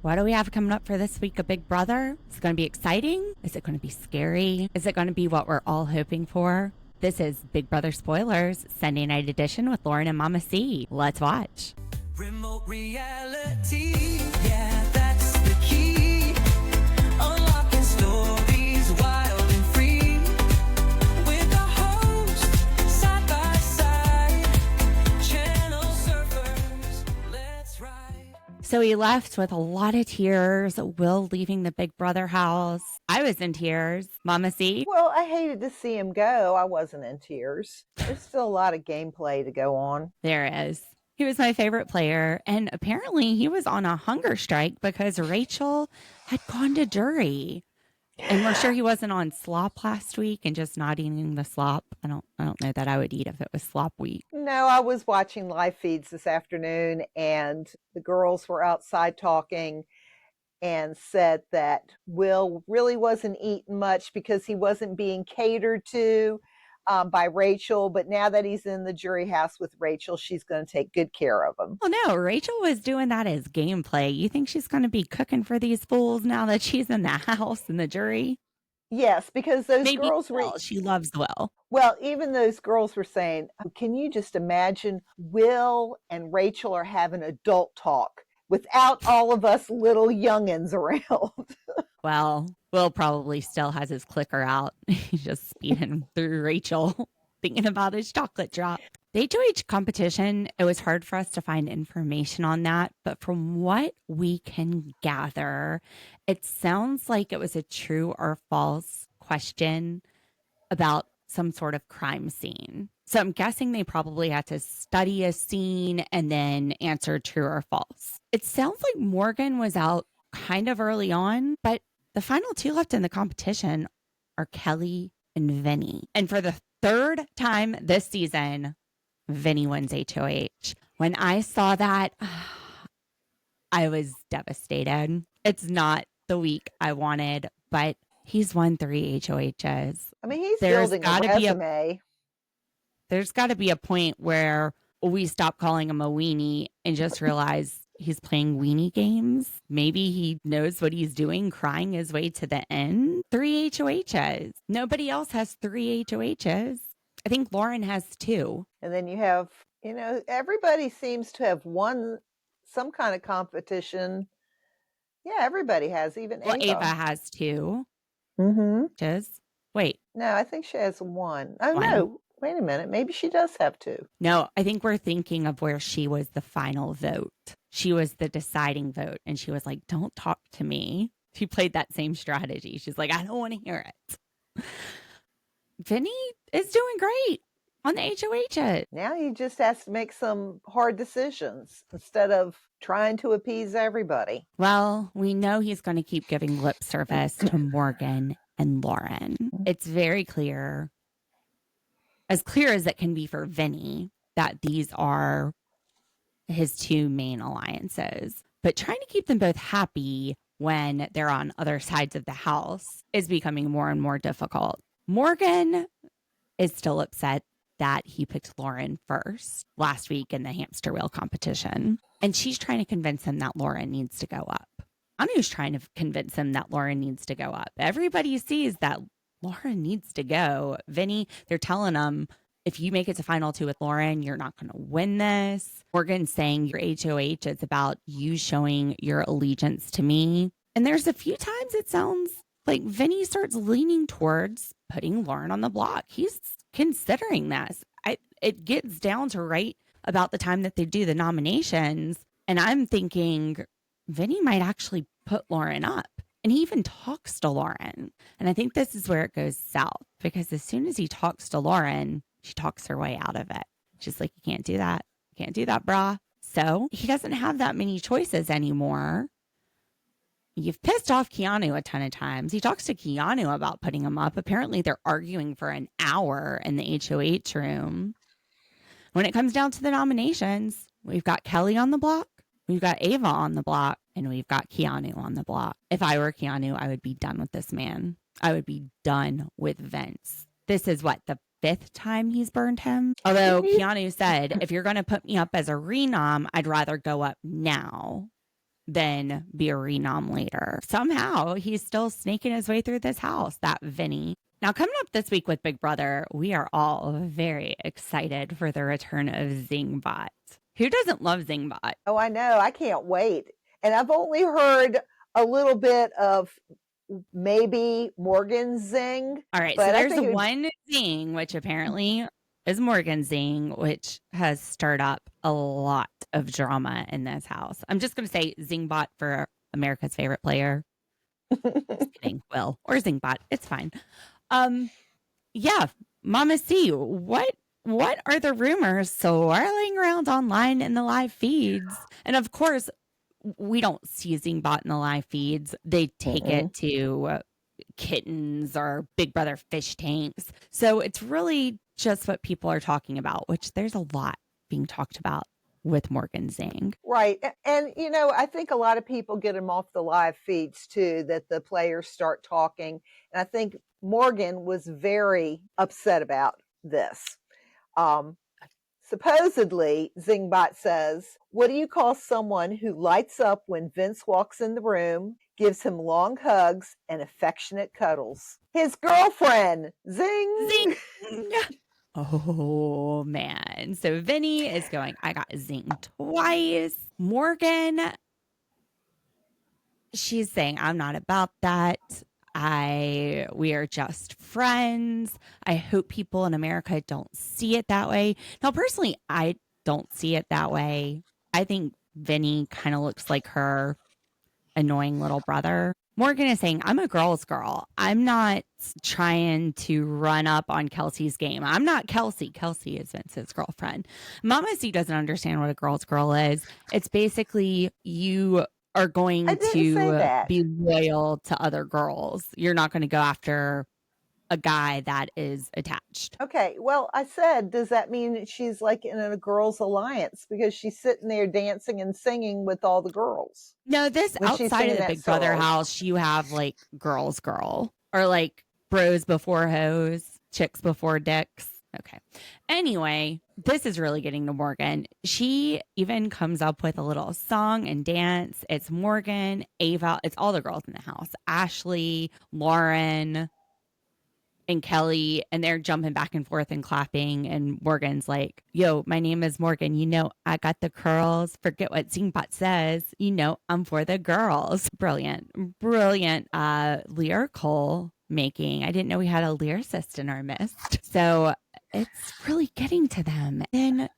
What do we have coming up for this week of Big Brother? Is it going to be exciting? Is it going to be scary? Is it going to be what we're all hoping for? This is Big Brother Spoilers, Sunday night edition with Lauren and Mama C. Let's watch. Remote reality, yeah, that's the key. Unlocking stories wild and free. With the host, side by side. Channel surfers, let's ride. So he left with a lot of tears, Will leaving the Big Brother house. I was in tears. Mama C? Well, I hated to see him go. I wasn't in tears. There's still a lot of gameplay to go on. There is. He was my favorite player, and apparently he was on a hunger strike because Rachel had gone to jury. And we're sure he wasn't on slop last week and just not eating the slop. I don't know that I would eat if it was slop week. No, I was watching live feeds this afternoon, and the girls were outside talking and said that Will really wasn't eating much because he wasn't being catered to by Rachel, but now that he's in the jury house with Rachel, she's going to take good care of him. Well, no, Rachel was doing that as gameplay. You think she's going to be cooking for these fools now that she's in the house and the jury? Yes, because those Maybe girls were... Will. She loves Will. Well, even those girls were saying, can you just imagine Will and Rachel are having adult talk without all of us little youngins around? Well, Will probably still has his clicker out. He's just speeding through Rachel, thinking about his chocolate drop. The HOH competition, it was hard for us to find information on that. But from what we can gather, it sounds like it was a true or false question about some sort of crime scene. So I'm guessing they probably had to study a scene and then answer true or false. It sounds like Morgan was out kind of early on, but the final two left in the competition are Kelly and Vinny. And for the third time this season, Vinny wins HOH. When I saw that, I was devastated. It's not the week I wanted, but he's won 3 HOHs. I mean, he's building a resume. There's got to be a point where we stop calling him a weenie and just realize he's playing weenie games. Maybe he knows what he's doing, crying his way to the end. 3 HOHs. Nobody else has 3 HOHs. I think Lauren has 2. And then you have, everybody seems to have won some kind of competition. Yeah, everybody has, even Well, Ava. Ava has 2. Mm-hmm. Wait. No, I think she has 1. Oh, 1. no. Wait a minute. Maybe she does have 2. No, I think we're thinking of where she was the final vote. She was the deciding vote. And she was like, don't talk to me. She played that same strategy. She's like, I don't want to hear it. Vinny is doing great on the HOH. Now he just has to make some hard decisions instead of trying to appease everybody. Well, we know he's going to keep giving lip service to Morgan and Lauren. It's very clear as it can be for Vinny, that these are his 2 main alliances. But trying to keep them both happy when they're on other sides of the house is becoming more and more difficult. Morgan is still upset that he picked Lauren first last week in the hamster wheel competition. And she's trying to convince him that Lauren needs to go up. Anu's trying to convince him that Lauren needs to go up. Everybody sees that Lauren needs to go. Vinny, they're telling him, if you make it to final 2 with Lauren, you're not going to win this. Morgan's saying your HOH is about you showing your allegiance to me. And there's a few times it sounds like Vinny starts leaning towards putting Lauren on the block. He's considering this. It gets down to right about the time that they do the nominations. And I'm thinking Vinny might actually put Lauren up. And he even talks to Lauren. And I think this is where it goes south, because as soon as he talks to Lauren, she talks her way out of it. She's like, you can't do that. You can't do that, brah. So he doesn't have that many choices anymore. You've pissed off Keanu a ton of times. He talks to Keanu about putting him up. Apparently they're arguing for an hour in the HOH room. When it comes down to the nominations, we've got Kelly on the block. We've got Ava on the block. And we've got Keanu on the block. If I were Keanu, I would be done with this man. I would be done with Vince. This is what, the 5th time he's burned him? Although Keanu said, if you're going to put me up as a renom, I'd rather go up now then be a renom later. Somehow he's still snaking his way through this house, that Vinny. Now, coming up this week with Big Brother, we are all very excited for the return of Zingbot. Who doesn't love Zingbot? Oh, I know. I can't wait. And I've only heard a little bit of maybe Morgan's zing. All right, but so I there's think one zing, which apparently is Morgan's zing, which has stirred up a lot of drama in this house. I'm just going to say Zingbot for America's favorite player. Just kidding, Will, or Zingbot. It's fine. Yeah, Mama C, what are the rumors swirling around online in the live feeds? And of course, we don't see Zingbot in the live feeds. They take it to kittens or Big Brother fish tanks. So it's really just what people are talking about, which there's a lot being talked about with Morgan Zing. Right. And, I think a lot of people get them off the live feeds too, that the players start talking. And I think Morgan was very upset about this. Supposedly, Zingbot says, "What do you call someone who lights up when Vince walks in the room, gives him long hugs and affectionate cuddles? His girlfriend, Zing." Zing. Oh man. So Vinny is going, I got zinged twice. Morgan, she's saying, I'm not about that. We are just friends. I hope people in America don't see it that way. Now, personally, I don't see it that way. I think Vinny kind of looks like her annoying little brother. Morgan is saying, I'm a girl's girl. I'm not trying to run up on Kelsey's game. I'm not Kelsey. Kelsey is Vince's girlfriend. Mama C doesn't understand what a girl's girl is. It's basically you are going to be loyal to other girls. You're not going to go after a guy that is attached. Okay, well, I said, does that mean she's like in a girls' alliance because she's sitting there dancing and singing with all the girls? No, this outside of the Big Brother house, you have like girls' girl or like bros before hoes, chicks before dicks. Okay. Anyway, this is really getting to Morgan. She even comes up with a little song and dance. It's Morgan, Ava, it's all the girls in the house. Ashley, Lauren, and Kelly, and they're jumping back and forth and clapping. And Morgan's like, yo, my name is Morgan. I got the curls. Forget what Zingbot says. I'm for the girls. Brilliant lyrical making. I didn't know we had a lyricist in our midst. So it's really getting to them. Then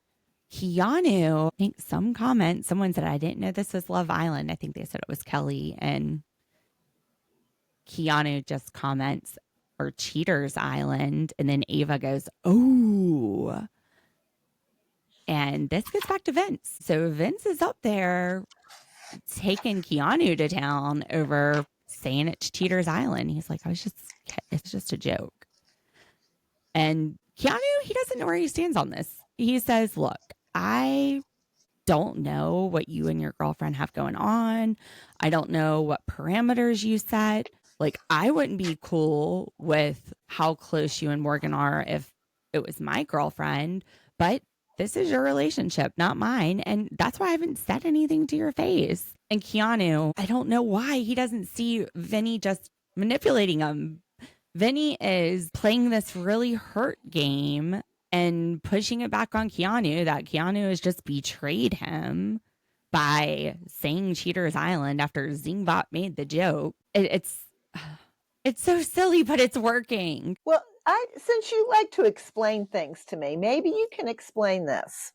Keanu, I think someone said, I didn't know this was Love Island. I think they said it was Kelly. And Keanu just comments, or Cheaters Island. And then Ava goes, oh. And this gets back to Vince. So Vince is up there taking Keanu to town over saying it's Cheaters Island. He's like, it's just a joke. And Keanu, he doesn't know where he stands on this. He says, look, I don't know what you and your girlfriend have going on. I don't know what parameters you set. Like, I wouldn't be cool with how close you and Morgan are if it was my girlfriend, but this is your relationship, not mine. And that's why I haven't said anything to your face. And Keanu, I don't know why he doesn't see Vinny just manipulating him. Vinny is playing this really hurt game and pushing it back on Keanu, that Keanu has just betrayed him by saying Cheaters Island after Zingbot made the joke. It's so silly, but it's working. Well, since you like to explain things to me, maybe you can explain this.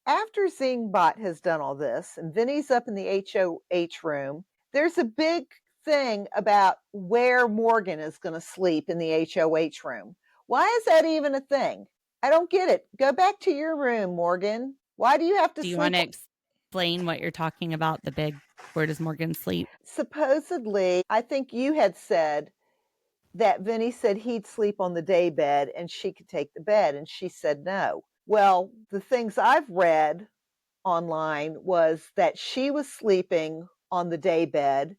After Zingbot has done all this and Vinny's up in the HOH room, there's a big thing about where Morgan is going to sleep in the HOH room. Why is that even a thing? I don't get it. Go back to your room, Morgan. Why do you have to sleep? Do you want to explain what you're talking about? Where does Morgan sleep? Supposedly, I think you had said that Vinny said he'd sleep on the day bed and she could take the bed, and she said no. Well, the things I've read online was that she was sleeping on the day bed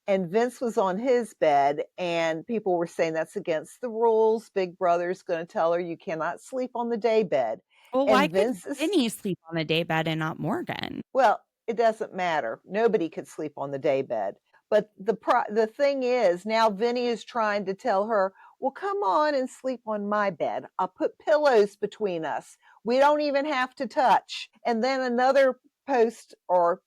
and Vince was on his bed, and people were saying that's against the rules. Big Brother's going to tell her you cannot sleep on the day bed. Well, why could Vinny sleep on the day bed and not Morgan? Well, it doesn't matter. Nobody could sleep on the daybed. But the thing is, now Vinny is trying to tell her, well, come on and sleep on my bed. I'll put pillows between us. We don't even have to touch. And then another post or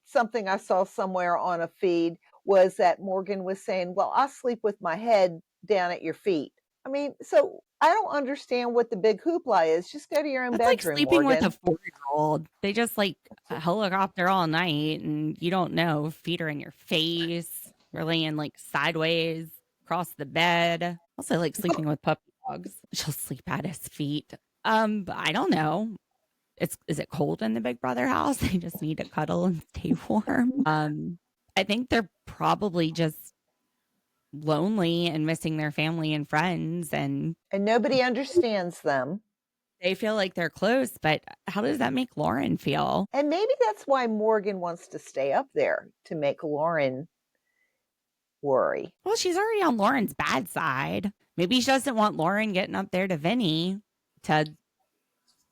something I saw somewhere on a feed was that Morgan was saying, well, I'll sleep with my head down at your feet. I mean, so I don't understand what the big hoopla is. Just go to your own That's like bedroom, sleeping Morgan. with a 4-year-old. They just like helicopter all night and you don't know. Feet are in your face. We're laying like sideways across the bed. Also like sleeping with puppy dogs. She'll sleep at his feet. But I don't know. Is it cold in the Big Brother house? They just need to cuddle and stay warm. I think they're probably just lonely and missing their family and friends, and nobody understands them. they feel like they're close, but how does that make Lauren feel? And maybe that's why Morgan wants to stay up there, to make Lauren worry. Well, she's already on Lauren's bad side. Maybe she doesn't want Lauren getting up there to Vinny to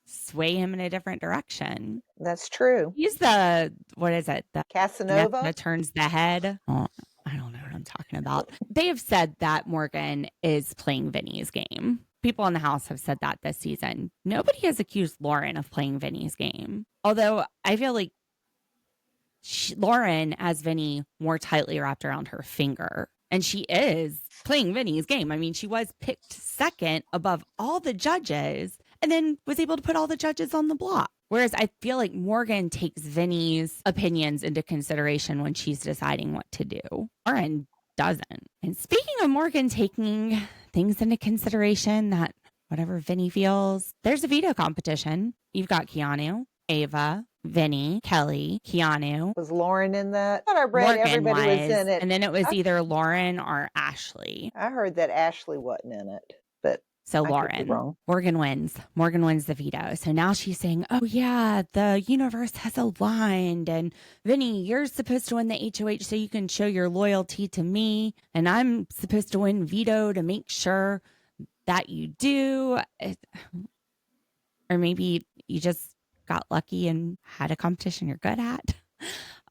sway him in a different direction. That's true. He's the, what is it? The Casanova that turns the head. Oh, I don't know what I'm talking about. They have said that Morgan is playing Vinny's game. People in the house have said that this season. Nobody has accused Lauren of playing Vinny's game. Although I feel like Lauren has Vinny more tightly wrapped around her finger. And she is playing Vinny's game. I mean, she was picked second above all the judges and then was able to put all the judges on the block. Whereas I feel like Morgan takes Vinny's opinions into consideration when she's deciding what to do. Lauren doesn't. And speaking of Morgan taking things into consideration, that whatever Vinny feels, there's a veto competition. You've got Keanu, Ava, Vinny, Kelly, Keanu. Was Lauren in that? I thought I read Morgan everybody was in it. And then it was either Lauren or Ashley. I heard that Ashley wasn't in it, but so I could be Lauren, wrong. Morgan wins. Morgan wins the veto. So now she's saying, oh yeah, the universe has aligned. And Vinny, you're supposed to win the HOH so you can show your loyalty to me. And I'm supposed to win veto to make sure that you do. Or maybe you just got lucky and had a competition you're good at.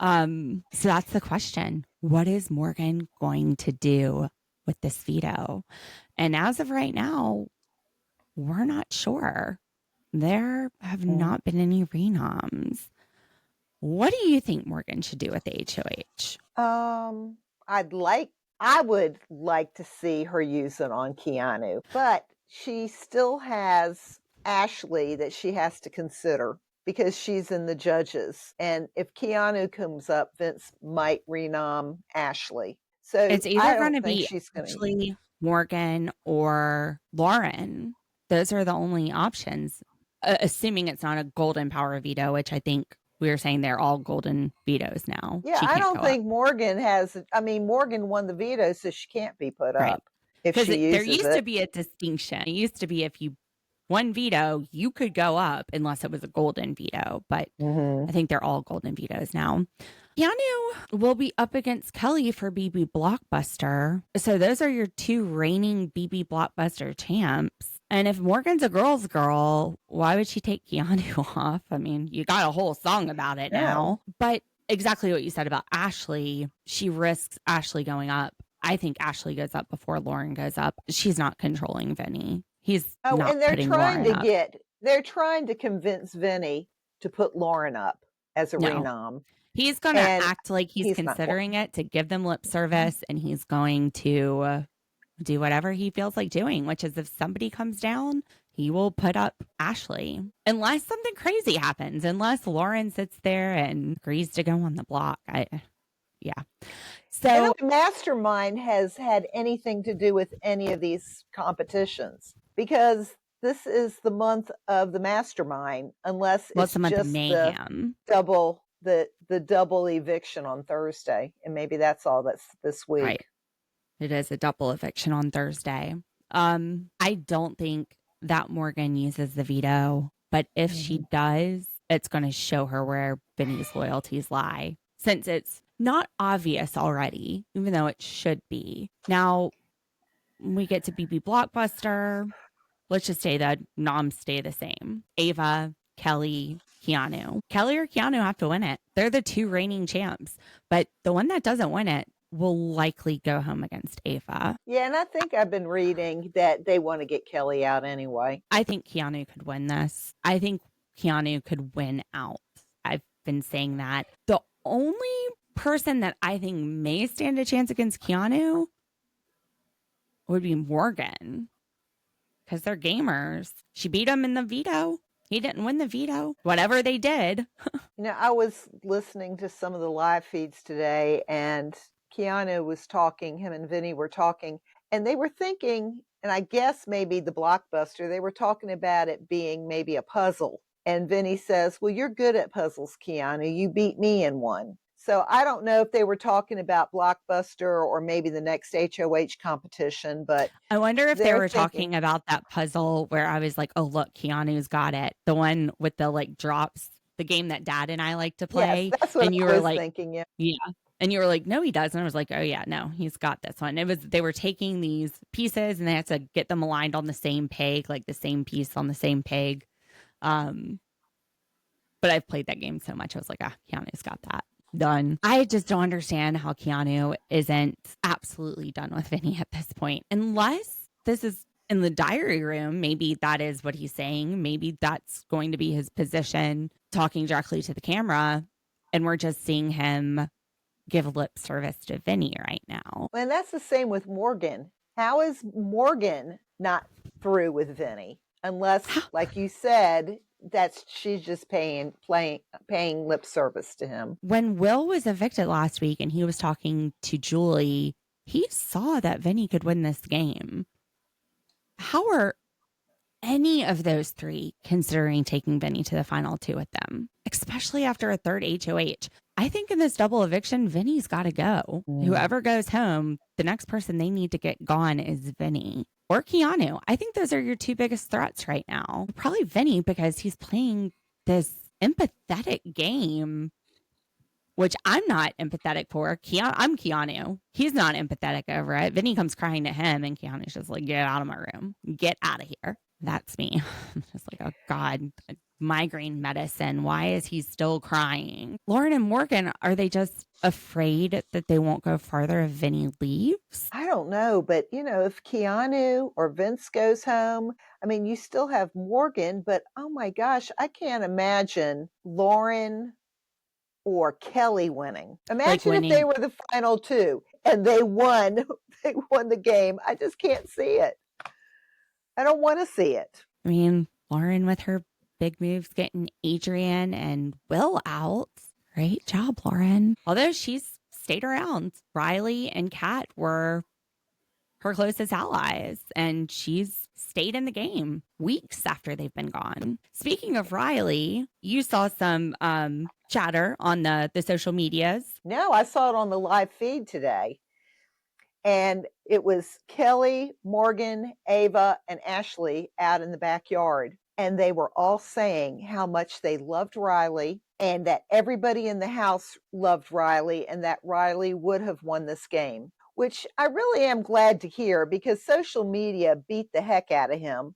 So that's the question. What is Morgan going to do with this veto? And as of right now, we're not sure. There have not been any renoms. What do you think Morgan should do with the HOH? I would like to see her use it on Keanu, but she still has Ashley that she has to consider because she's in the judges. And if Keanu comes up, Vince might renom Ashley. So it's either going to be Ashley, Morgan, or Lauren. Those are the only options, assuming it's not a golden power veto, which I think we were saying they're all golden vetoes now. Yeah, I don't think Morgan has. I mean, Morgan won the veto, so she can't be put up if she uses it. There used to be a distinction. It used to be if you won veto, you could go up unless it was a golden veto. But I think they're all golden vetoes now. Keanu will be up against Kelly for BB Blockbuster. So those are your two reigning BB Blockbuster champs. And if Morgan's a girl's girl, why would she take Keanu off? I mean, you got a whole song about it now. But exactly what you said about Ashley, she risks Ashley going up. I think Ashley goes up before Lauren goes up. She's not controlling Vinny. He's not and they're trying to convince Vinny to put Lauren up as a renom. He's going to act like he's considering it to give them lip service, and he's going to do whatever he feels like doing, which is if somebody comes down, he will put up Ashley. Unless something crazy happens, unless Lauren sits there and agrees to go on the block. So no mastermind has had anything to do with any of these competitions because this is the month of the mastermind, unless it's the month just of mayhem. The double eviction on Thursday, and maybe that's all that's this week. Right. It is a double eviction on Thursday. I don't think that Morgan uses the veto, but if she does, it's going to show her where Vinny's loyalties lie, since it's not obvious already, even though it should be. Now, when we get to BB Blockbuster, let's just say that noms stay the same. Ava, Kelly, Keanu. Kelly or Keanu have to win it. They're the two reigning champs, but the one that doesn't win it will likely go home against Ava. Yeah, and I think I've been reading that they want to get Kelly out anyway. I think Keanu could win this. I think Keanu could win out. I've been saying that. The only person that I think may stand a chance against Keanu would be Morgan, because they're gamers. She beat him in the veto. He didn't win the veto. Whatever they did. I was listening to some of the live feeds today, and Keanu was talking, him and Vinny were talking, and they were thinking, and I guess maybe the Blockbuster, they were talking about it being maybe a puzzle. And Vinny says, well, you're good at puzzles, Keanu. You beat me in one. So I don't know if they were talking about Blockbuster or maybe the next HOH competition, but I wonder if they were talking about that puzzle where I was like, oh, look, Keanu's got it. The one with the like drops, the game that Dad and I like to play. Yes, that's what and you I were was like, thinking. Yeah. And you were like, no, he doesn't. I was like, oh yeah, no, he's got this one. They were taking these pieces and they had to get them aligned on the same peg, like the same piece on the same peg. But I've played that game so much. I was like, Keanu's got that. Done. I just don't understand how Keanu isn't absolutely done with Vinny at this point. Unless this is in the diary room, maybe that is what he's saying. Maybe that's going to be his position, talking directly to the camera. And we're just seeing him give lip service to Vinny right now. And that's the same with Morgan. How is Morgan not through with Vinny? Unless, like you said, she's just paying lip service to him. When Will was evicted last week and he was talking to Julie, he saw that Vinny could win this game. How are any of those three considering taking Vinny to the final two with them, especially after a third HOH? I think in this double eviction, Vinny's got to go. Whoever goes home, the next person they need to get gone is Vinny or Keanu. I think those are your two biggest threats right now. Probably Vinny, because he's playing this empathetic game, which I'm not empathetic for. I'm Keanu. He's not empathetic over it. Vinny comes crying to him and Keanu's just like, get out of my room. Get out of here. That's me. I'm just like, oh God, migraine medicine. Why is he still crying? Lauren and Morgan, are they just afraid that they won't go farther if Vinny leaves? I don't know, but if Keanu or Vince goes home, I mean, you still have Morgan, but oh my gosh, I can't imagine Lauren or Kelly winning. Imagine if they were the final two and they won the game. I just can't see it. I don't want to see it. I mean, Lauren with her big moves getting Adrian and Will out. Great job, Lauren. Although she's stayed around. Riley and Kat were her closest allies, and she's stayed in the game weeks after they've been gone. Speaking of Riley, you saw some chatter on the social medias. No, I saw it on the live feed today. And it was Kelly, Morgan, Ava, and Ashley out in the backyard. And they were all saying how much they loved Riley and that everybody in the house loved Riley and that Riley would have won this game, which I really am glad to hear because social media beat the heck out of him.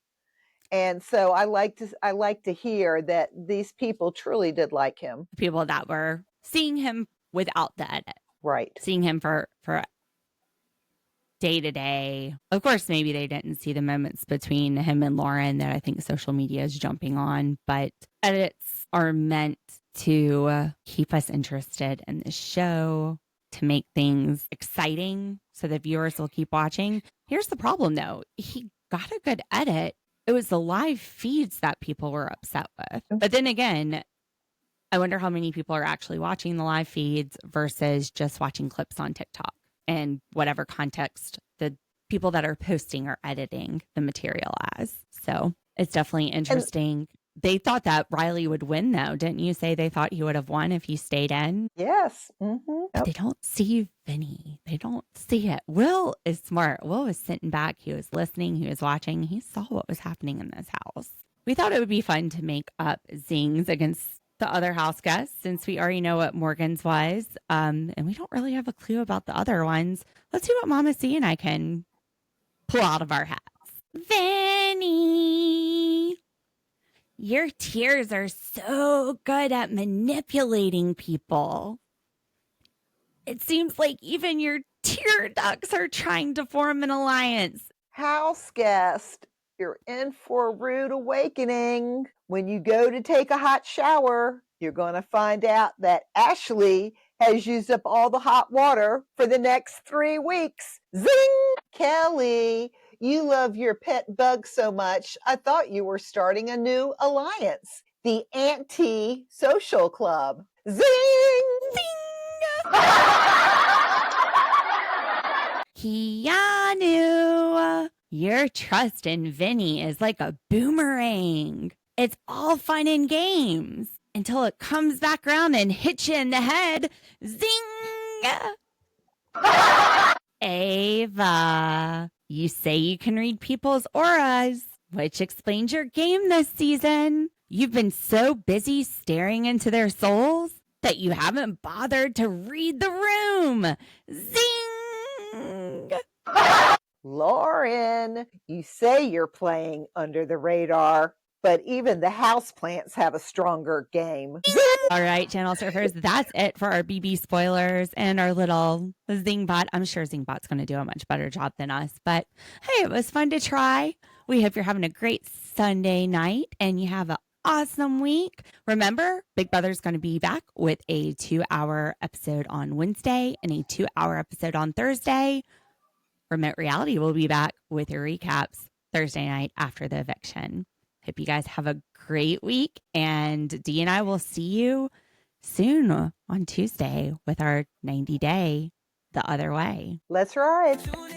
And so I like to hear that these people truly did like him. People that were seeing him without the edit. Right. Seeing him for day to day. Of course, maybe they didn't see the moments between him and Lauren that I think social media is jumping on, but edits are meant to keep us interested in the show, to make things exciting so the viewers will keep watching. Here's the problem though. He got a good edit. It was the live feeds that people were upset with. But then again, I wonder how many people are actually watching the live feeds versus just watching clips on TikTok. And whatever context the people that are posting or editing the material as. So it's definitely interesting. They thought that Riley would win, though. Didn't you say they thought he would have won if he stayed in? Yes. Mm-hmm. But they don't see Vinny. They don't see it. Will is smart. Will was sitting back. He was listening. He was watching. He saw what was happening in this house. We thought it would be fun to make up Zings against the other house guests, since we already know what Morgan's was, and we don't really have a clue about the other ones. Let's see what Mama C and I can pull out of our hats. Vinny, Your tears are so good at manipulating people. It seems like even your tear ducts are trying to form an alliance. House guest, you're in for a rude awakening. When you go to take a hot shower, you're going to find out that Ashley has used up all the hot water for the next 3 weeks. Zing! Kelly, you love your pet bug so much, I thought you were starting a new alliance, the Anti-Social Club. Zing! Zing! Keanu, your trust in Vinny is like a boomerang. It's all fun and games until it comes back around and hits you in the head. Zing! Ava, you say you can read people's auras, which explains your game this season. You've been so busy staring into their souls that you haven't bothered to read the room. Zing! Lauren, you say you're playing under the radar, but even the houseplants have a stronger game. All right, channel surfers, that's it for our BB spoilers and our little Zingbot. I'm sure Zingbot's going to do a much better job than us, but hey, it was fun to try. We hope you're having a great Sunday night and you have an awesome week. Remember, Big Brother's going to be back with a 2-hour episode on Wednesday and a 2-hour episode on Thursday. Remote Reality will be back with your recaps Thursday night after the eviction. Hope you guys have a great week, and Dee and I will see you soon on Tuesday with our 90-day The Other Way. Let's ride. Tune